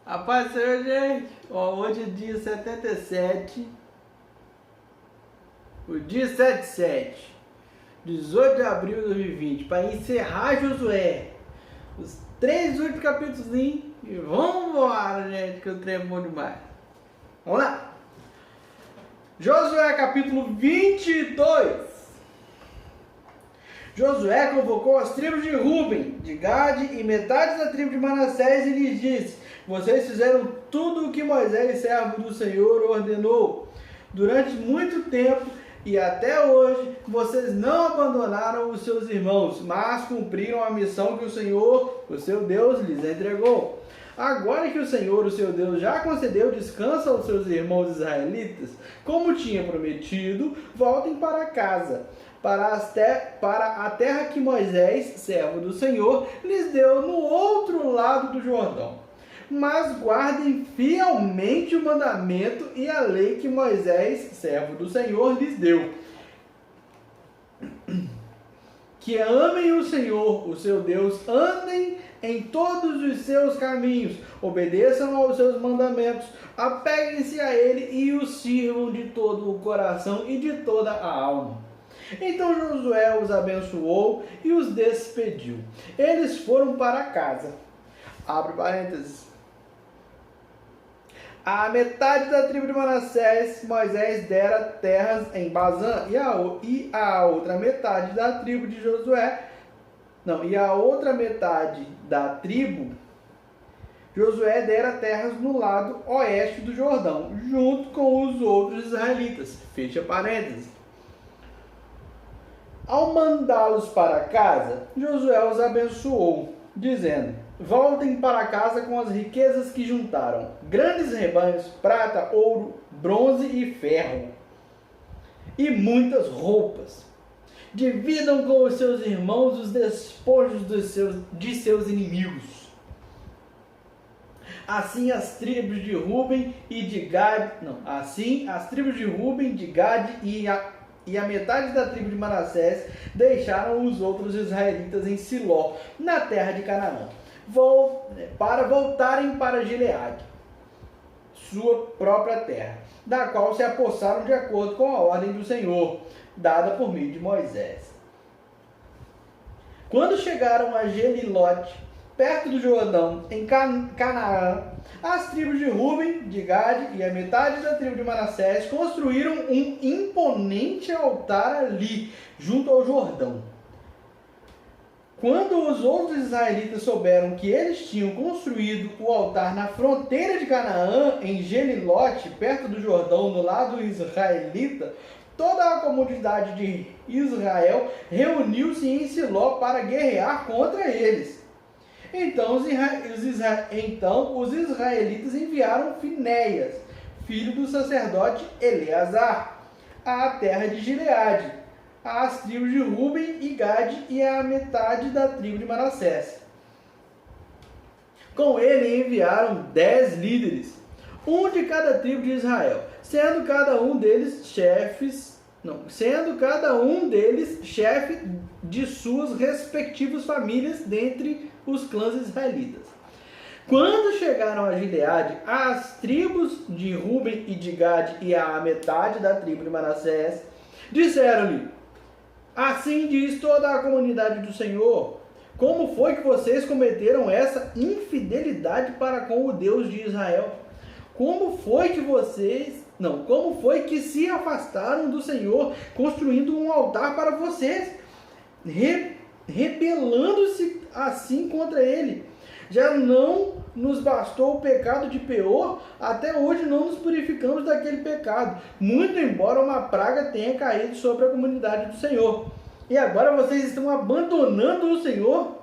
A paz do Senhor, gente. Ó, hoje é dia 77. O dia 77, 18 de abril de 2020. Para encerrar Josué. Os 3 últimos capítulos. E vamos embora, gente, que o trem é bom demais. Vamos lá. Josué capítulo 22. Josué convocou as tribos de Ruben, de Gade e metade da tribo de Manassés e lhes disse: vocês fizeram tudo o que Moisés, servo do Senhor, ordenou. Durante muito tempo e até hoje, vocês não abandonaram os seus irmãos, mas cumpriram a missão que o Senhor, o seu Deus, lhes entregou. Agora que o Senhor, o seu Deus, já concedeu descanso aos seus irmãos israelitas, como tinha prometido, voltem para casa, para a terra que Moisés, servo do Senhor, lhes deu no outro lado do Jordão. Mas guardem fielmente o mandamento e a lei que Moisés, servo do Senhor, lhes deu. Que amem o Senhor, o seu Deus, andem em todos os seus caminhos, obedeçam aos seus mandamentos, apeguem-se a ele e o sirvam de todo o coração e de toda a alma. Então Josué os abençoou e os despediu. Eles foram para casa. Abre parênteses. A metade da tribo de Manassés, Moisés dera terras em Bazã, e a outra metade da tribo de Josué, e a outra metade da tribo, Josué dera terras no lado oeste do Jordão, junto com os outros israelitas. Fecha parênteses. Ao mandá-los para casa, Josué os abençoou, dizendo: voltem para casa com as riquezas que juntaram, grandes rebanhos, prata, ouro, bronze e ferro, e muitas roupas. Dividam com os seus irmãos os despojos de seus inimigos. Assim as tribos de Ruben e de Gade, e a metade da tribo de Manassés deixaram os outros israelitas em Siló, na terra de Canaã, para voltarem para Gileade, sua própria terra, da qual se apossaram de acordo com a ordem do Senhor, dada por meio de Moisés. Quando chegaram a Gelilote, perto do Jordão, em Canaã, as tribos de Ruben, de Gade e a metade da tribo de Manassés construíram um imponente altar ali, junto ao Jordão. Quando os outros israelitas souberam que eles tinham construído o altar na fronteira de Canaã, em Gelilote, perto do Jordão, no lado israelita, toda a comunidade de Israel reuniu-se em Siló para guerrear contra eles. Então os israelitas enviaram Finéias, filho do sacerdote Eleazar, à terra de Gileade, às tribos de Ruben e Gade e à metade da tribo de Manassés. Com ele enviaram 10 líderes, um de cada tribo de Israel, sendo cada um deles chefe de suas respectivas famílias dentre os clãs israelitas. Quando chegaram a Gileade, as tribos de Ruben e de Gade e a metade da tribo de Manassés disseram-lhe: assim diz toda a comunidade do Senhor, como foi que vocês cometeram essa infidelidade para com o Deus de Israel? Como foi que se afastaram do Senhor, construindo um altar para vocês, rebelando-se assim contra ele? Já não nos bastou o pecado de Peor, até hoje não nos purificamos daquele pecado, muito embora uma praga tenha caído sobre a comunidade do Senhor. E agora vocês estão abandonando o Senhor?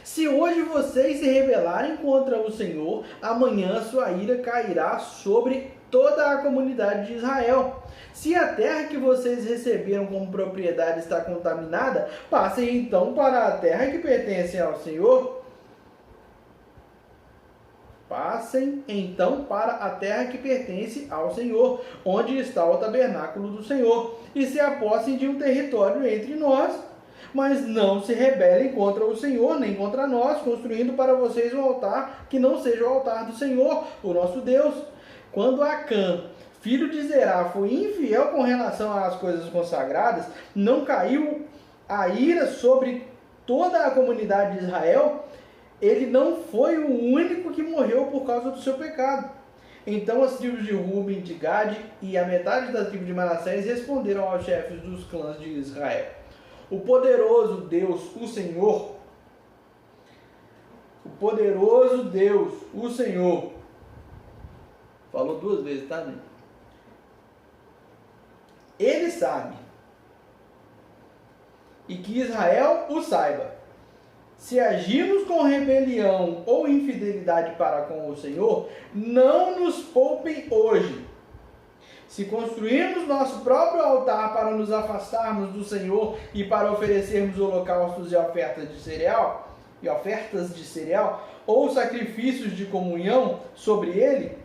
Se hoje vocês se rebelarem contra o Senhor, amanhã sua ira cairá sobre toda a comunidade de Israel. Se a terra que vocês receberam como propriedade está contaminada, passem então para a terra que pertence ao Senhor. Passem então para a terra que pertence ao Senhor, onde está o tabernáculo do Senhor, e se apossem de um território entre nós. mas não se rebelem contra o Senhor, nem contra nós, construindo para vocês um altar que não seja o altar do Senhor, o nosso Deus. Quando Acã, filho de Zerá, foi infiel com relação às coisas consagradas, não caiu a ira sobre toda a comunidade de Israel? Ele não foi o único que morreu por causa do seu pecado. Então as tribos de Ruben, de Gade e a metade da tribo de Manassés responderam aos chefes dos clãs de Israel: o poderoso Deus, o Senhor, falou duas vezes, tá, né? Ele sabe, e que Israel o saiba. Se agirmos com rebelião ou infidelidade para com o Senhor, não nos poupem hoje. Se construirmos nosso próprio altar para nos afastarmos do Senhor e para oferecermos holocaustos e ofertas de cereal, ou sacrifícios de comunhão sobre ele,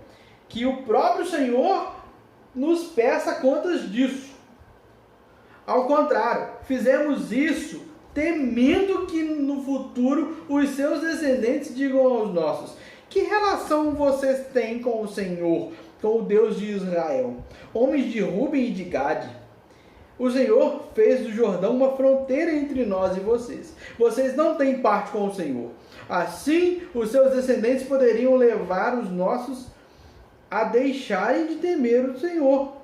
que o próprio Senhor nos peça contas disso. Ao contrário, fizemos isso temendo que no futuro os seus descendentes digam aos nossos: que relação vocês têm com o Senhor, com o Deus de Israel, homens de Ruben e de Gade? O Senhor fez do Jordão uma fronteira entre nós e vocês. Vocês não têm parte com o Senhor. Assim, os seus descendentes poderiam levar os nossos a deixarem de temer o Senhor.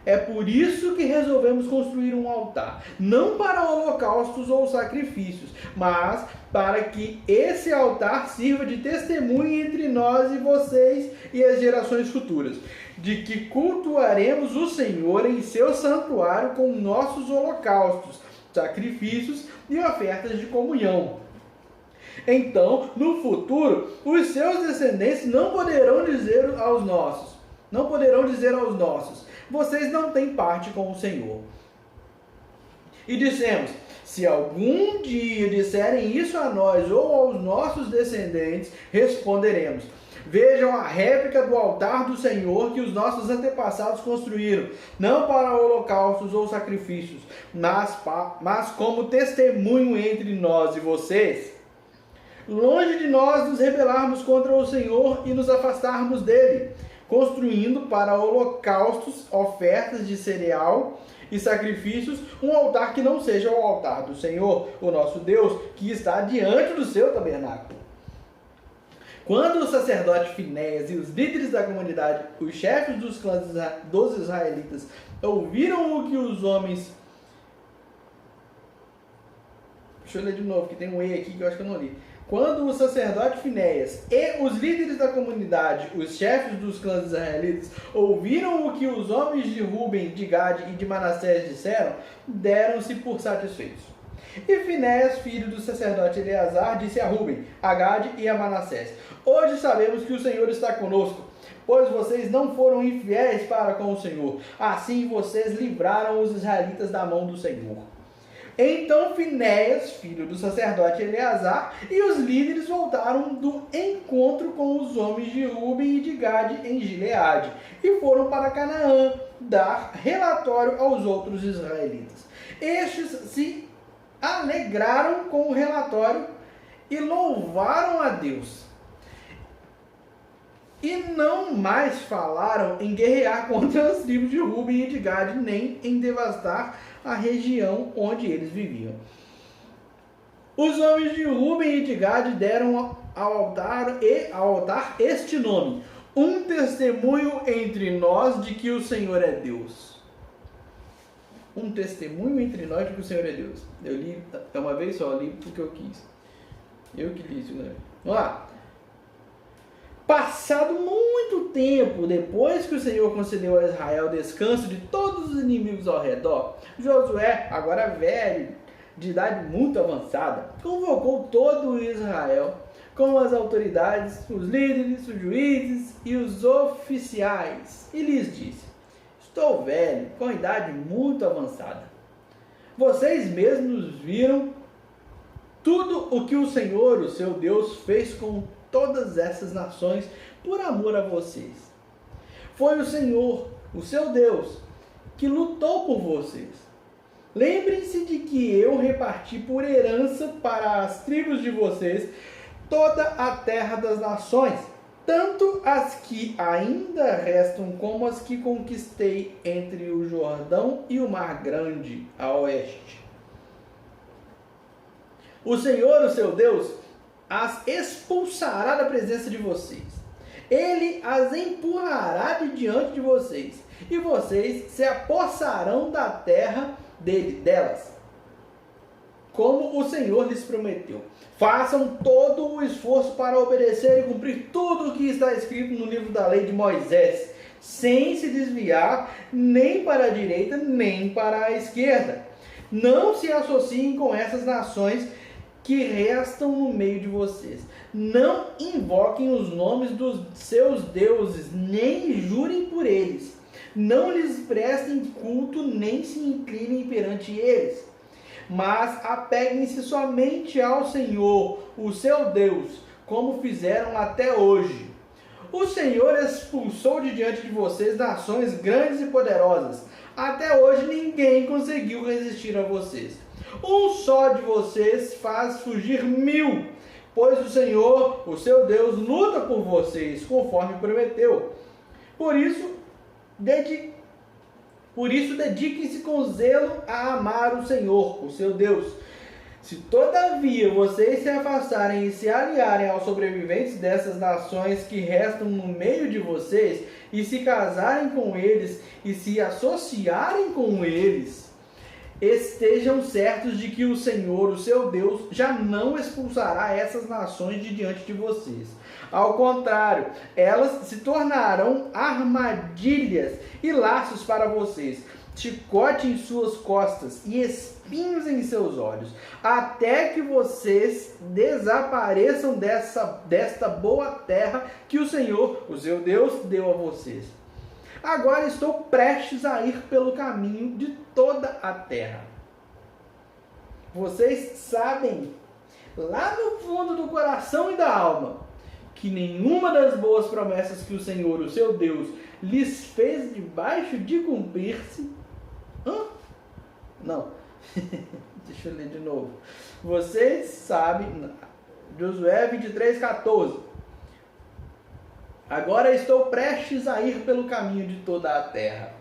É por isso que resolvemos construir um altar, não para holocaustos ou sacrifícios, mas para que esse altar sirva de testemunho entre nós e vocês e as gerações futuras, de que cultuaremos o Senhor em seu santuário com nossos holocaustos, sacrifícios e ofertas de comunhão. Então, no futuro, os seus descendentes não poderão dizer aos nossos: vocês não têm parte com o Senhor. E dissemos: se algum dia disserem isso a nós ou aos nossos descendentes, responderemos: vejam a réplica do altar do Senhor que os nossos antepassados construíram, não para holocaustos ou sacrifícios, mas como testemunho entre nós e vocês. Longe de nós nos rebelarmos contra o Senhor e nos afastarmos dele, construindo para holocaustos, ofertas de cereal e sacrifícios, um altar que não seja o altar do Senhor, o nosso Deus, que está diante do seu tabernáculo. Quando o sacerdote Finéias e os líderes da comunidade, os chefes dos clãs dos israelitas, ouviram o que os homens... Deixa eu ler de novo, que tem um E aqui que eu acho que eu não li. Quando o sacerdote Finéias e os líderes da comunidade, os chefes dos clãs israelitas, ouviram o que os homens de Ruben, de Gade e de Manassés disseram, deram-se por satisfeitos. E Finéias, filho do sacerdote Eleazar, disse a Ruben, a Gade e a Manassés: hoje sabemos que o Senhor está conosco, pois vocês não foram infiéis para com o Senhor. Assim vocês livraram os israelitas da mão do Senhor. Então Finéias, filho do sacerdote Eleazar, e os líderes voltaram do encontro com os homens de Ruben e de Gade em Gileade, e foram para Canaã dar relatório aos outros israelitas. Estes se alegraram com o relatório e louvaram a Deus. E não mais falaram em guerrear contra as tribos de Ruben e de Gade, nem em devastar a região onde eles viviam. Os homens de Ruben e de Gade deram ao altar este nome: um testemunho entre nós de que o Senhor é Deus. Um testemunho entre nós de que o Senhor é Deus. Eu li uma vez só, li porque eu quis. Eu que li isso, né? Vamos lá. Passado muito tempo, depois que o Senhor concedeu a Israel descanso de todos os inimigos ao redor, Josué, agora velho, de idade muito avançada, convocou todo o Israel, com as autoridades, os líderes, os juízes e os oficiais, e lhes disse: estou velho, com idade muito avançada. Vocês mesmos viram tudo o que o Senhor, o seu Deus, fez com todas essas nações por amor a vocês. Foi o Senhor, o seu Deus, que lutou por vocês. Lembrem-se de que eu reparti por herança para as tribos de vocês toda a terra das nações, tanto as que ainda restam como as que conquistei entre o Jordão e o Mar Grande a oeste. O Senhor, o seu Deus, as expulsará da presença de vocês. Ele as empurrará de diante de vocês, e vocês se apossarão da terra delas, como o Senhor lhes prometeu. Façam todo o esforço para obedecer e cumprir tudo o que está escrito no livro da lei de Moisés, sem se desviar nem para a direita nem para a esquerda. Não se associem com essas nações que restam no meio de vocês. Não invoquem os nomes dos seus deuses, nem jurem por eles. Não lhes prestem culto, nem se inclinem perante eles. Mas apeguem-se somente ao Senhor, o seu Deus, como fizeram até hoje. O Senhor expulsou de diante de vocês nações grandes e poderosas. Até hoje ninguém conseguiu resistir a vocês. Um só de vocês faz fugir 1000, pois o Senhor, o seu Deus, luta por vocês, conforme prometeu. Por isso, dediquem-se com zelo a amar o Senhor, o seu Deus. Se todavia vocês se afastarem e se aliarem aos sobreviventes dessas nações que restam no meio de vocês, e se casarem com eles e se associarem com eles, estejam certos de que o Senhor, o seu Deus, já não expulsará essas nações de diante de vocês. Ao contrário, elas se tornarão armadilhas e laços para vocês, chicote em suas costas e espinhos em seus olhos, até que vocês desapareçam desta boa terra que o Senhor, o seu Deus, deu a vocês. Agora estou prestes a ir pelo caminho de toda a terra. Vocês sabem, lá no fundo do coração e da alma, que nenhuma das boas promessas que o Senhor, o seu Deus, lhes fez debaixo de cumprir-se. Não. Deixa eu ler de novo. Vocês sabem, Josué 23:14. Agora estou prestes a ir pelo caminho de toda a terra.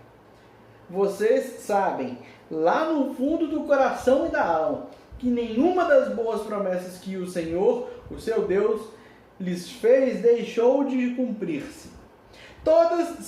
Vocês sabem, lá no fundo do coração e da alma, que nenhuma das boas promessas que o Senhor, o seu Deus, lhes fez deixou de cumprir-se. Todas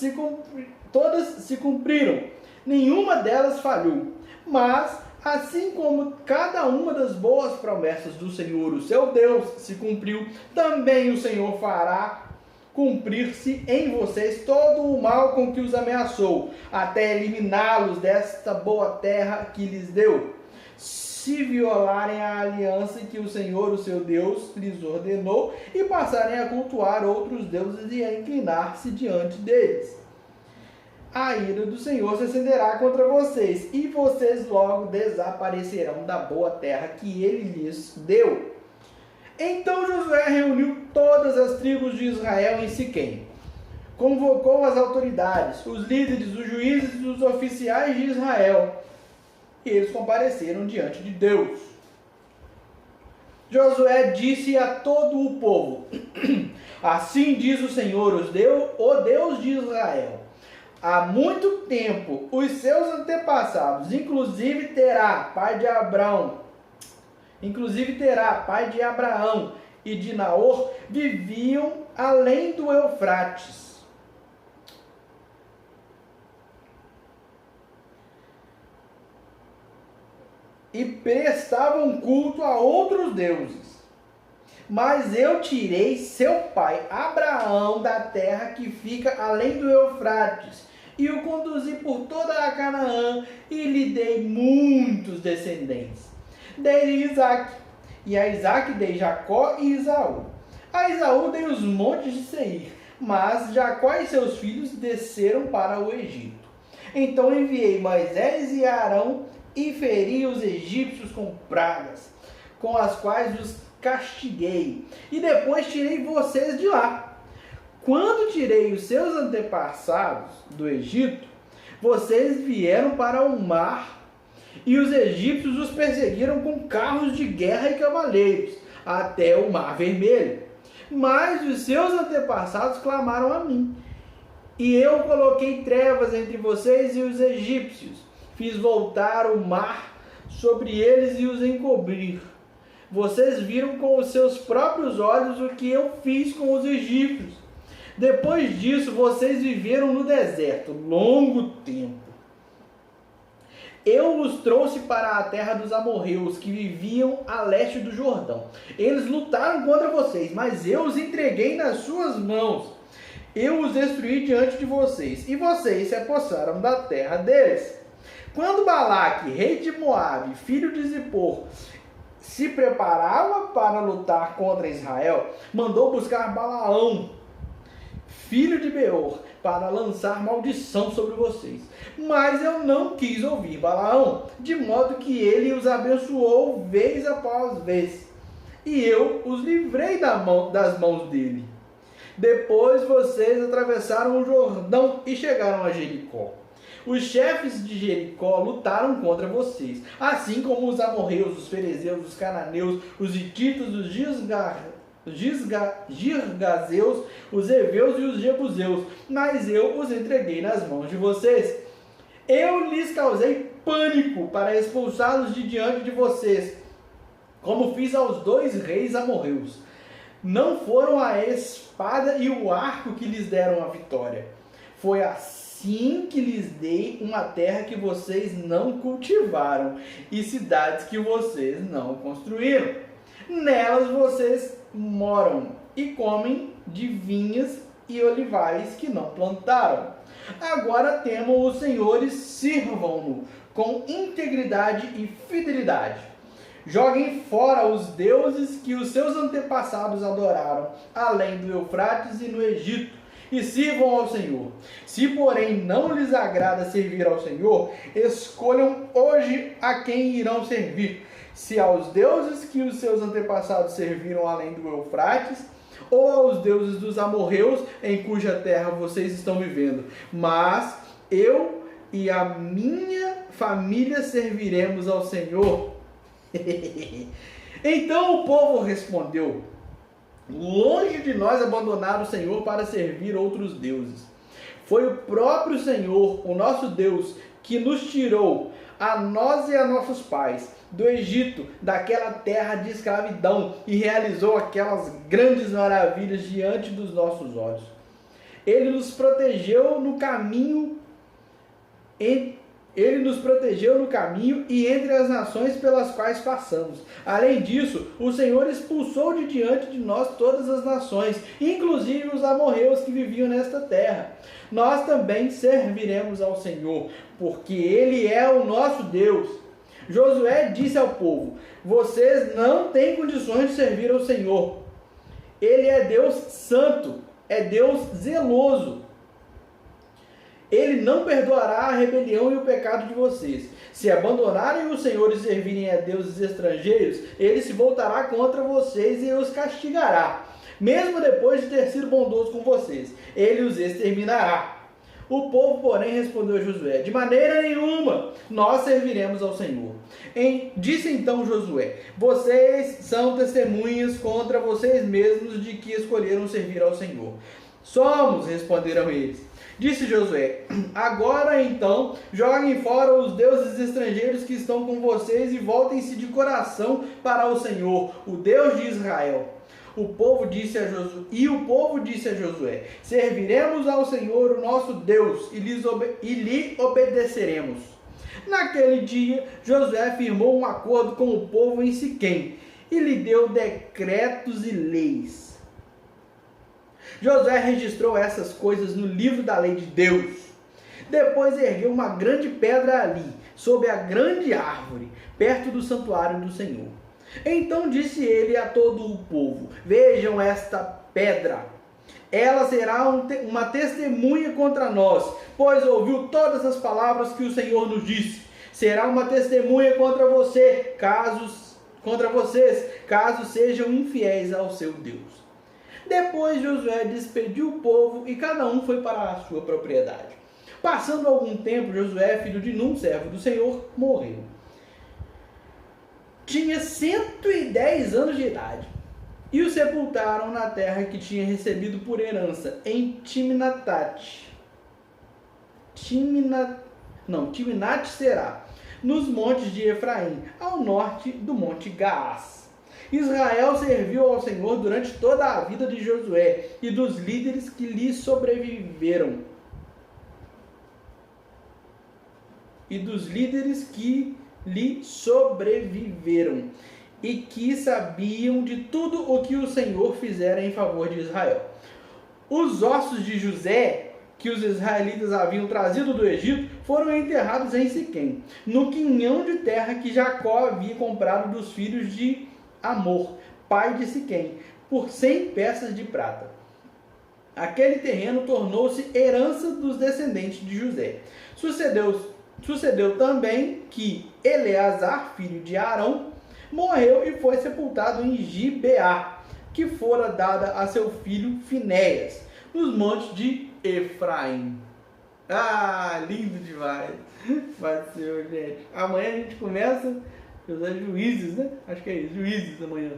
se cumpriram, nenhuma delas falhou. Mas, assim como cada uma das boas promessas do Senhor, o seu Deus, se cumpriu, também o Senhor fará cumprir-se em vocês todo o mal com que os ameaçou, até eliminá-los desta boa terra que lhes deu, se violarem a aliança que o Senhor, o seu Deus, lhes ordenou, e passarem a cultuar outros deuses e a inclinar-se diante deles. A ira do Senhor se acenderá contra vocês, e vocês logo desaparecerão da boa terra que ele lhes deu. Então Josué reuniu todas as tribos de Israel em Siquém. Convocou as autoridades, os líderes, os juízes e os oficiais de Israel. E eles compareceram diante de Deus. Josué disse a todo o povo: Assim diz o Senhor, o Deus de Israel. Há muito tempo, os seus antepassados, inclusive Terá, pai de Abraão e de Naor, viviam além do Eufrates. E prestavam culto a outros deuses. Mas eu tirei seu pai Abraão da terra que fica além do Eufrates, e o conduzi por toda a Canaã, e lhe dei muitos descendentes. Dei-lhe Isaque, e a Isaque dei Jacó e Esaú. A Esaú dei os montes de Seir, mas Jacó e seus filhos desceram para o Egito. Então enviei Moisés e Arão, e feri os egípcios com pragas, com as quais os castiguei, e depois tirei vocês de lá. Quando tirei os seus antepassados do Egito, vocês vieram para o mar e os egípcios os perseguiram com carros de guerra e cavaleiros, até o Mar Vermelho. Mas os seus antepassados clamaram a mim, e eu coloquei trevas entre vocês e os egípcios. Fiz voltar o mar sobre eles e os encobrir. Vocês viram com os seus próprios olhos o que eu fiz com os egípcios. Depois disso, vocês viveram no deserto longo tempo. Eu os trouxe para a terra dos amorreus, que viviam a leste do Jordão. Eles lutaram contra vocês, mas eu os entreguei nas suas mãos. Eu os destruí diante de vocês, e vocês se apossaram da terra deles. Quando Balaque, rei de Moabe, filho de Zippor, se preparava para lutar contra Israel, mandou buscar Balaão, filho de Beor, para lançar maldição sobre vocês. Mas eu não quis ouvir Balaão, de modo que ele os abençoou vez após vez, e eu os livrei das mãos dele. Depois vocês atravessaram o Jordão e chegaram a Jericó. Os chefes de Jericó lutaram contra vocês, assim como os amorreus, os ferezeus, os cananeus, os hititas, os girgazeus, os heveus e os jebuseus, mas eu os entreguei nas mãos de vocês. Eu lhes causei pânico para expulsá-los de diante de vocês, como fiz aos 2 reis amorreus. Não foram a espada e o arco que lhes deram a vitória. Foi assim que lhes dei uma terra que vocês não cultivaram e cidades que vocês não construíram. Nelas vocês moram e comem de vinhas e olivais que não plantaram. Agora temam o Senhor e sirvam-no com integridade e fidelidade. Joguem fora os deuses que os seus antepassados adoraram, além do Eufrates e no Egito, e sirvam ao Senhor. Se, porém, não lhes agrada servir ao Senhor, escolham hoje a quem irão servir, se aos deuses que os seus antepassados serviram além do Eufrates, ou aos deuses dos amorreus, em cuja terra vocês estão vivendo. Mas eu e a minha família serviremos ao Senhor. Então o povo respondeu: longe de nós abandonar o Senhor para servir outros deuses. Foi o próprio Senhor, o nosso Deus, que nos tirou, a nós e a nossos pais, do Egito, daquela terra de escravidão, e realizou aquelas grandes maravilhas diante dos nossos olhos. Ele nos protegeu no caminho e entre as nações pelas quais passamos. Além disso, o Senhor expulsou de diante de nós todas as nações, inclusive os amorreus que viviam nesta terra. Nós também serviremos ao Senhor, porque Ele é o nosso Deus. Josué disse ao povo: vocês não têm condições de servir ao Senhor. Ele é Deus santo, é Deus zeloso. Ele não perdoará a rebelião e o pecado de vocês. Se abandonarem o Senhor e servirem a deuses estrangeiros, ele se voltará contra vocês e os castigará. Mesmo depois de ter sido bondoso com vocês, ele os exterminará. O povo, porém, respondeu a Josué: de maneira nenhuma nós serviremos ao Senhor. Disse então Josué: vocês são testemunhas contra vocês mesmos de que escolheram servir ao Senhor. Somos, responderam eles. Disse Josué: agora então, joguem fora os deuses estrangeiros que estão com vocês e voltem-se de coração para o Senhor, o Deus de Israel. O povo disse a Josué: serviremos ao Senhor, o nosso Deus, e lhe obedeceremos. Naquele dia, Josué firmou um acordo com o povo em Siquém e lhe deu decretos e leis. Josué registrou essas coisas no livro da lei de Deus. Depois ergueu uma grande pedra ali, sob a grande árvore, perto do santuário do Senhor. Então disse ele a todo o povo: vejam esta pedra. Ela será uma testemunha contra nós, pois ouviu todas as palavras que o Senhor nos disse. Será uma testemunha contra vocês, caso sejam infiéis ao seu Deus. Depois Josué despediu o povo e cada um foi para a sua propriedade. Passando algum tempo, Josué, filho de Num, servo do Senhor, morreu. tinha 110 anos de idade, e o sepultaram na terra que tinha recebido por herança, em Timnat-Será, nos montes de Efraim, ao norte do monte Gaás. Israel serviu ao Senhor durante toda a vida de Josué e dos líderes que lhe sobreviveram. E que sabiam de tudo o que o Senhor fizera em favor de Israel. Os ossos de José, que os israelitas haviam trazido do Egito, foram enterrados em Siquém, no quinhão de terra que Jacó havia comprado dos filhos de Amor, pai de Siquém, por 100 peças de prata. Aquele terreno tornou-se herança dos descendentes de José. Sucedeu também que Eleazar, filho de Arão, morreu e foi sepultado em Gibeá, que fora dada a seu filho Finéias, nos montes de Efraim. Ah, lindo demais! Vai ser, gente. Amanhã a gente começa Juízes, né? Acho que é isso, Juízes amanhã.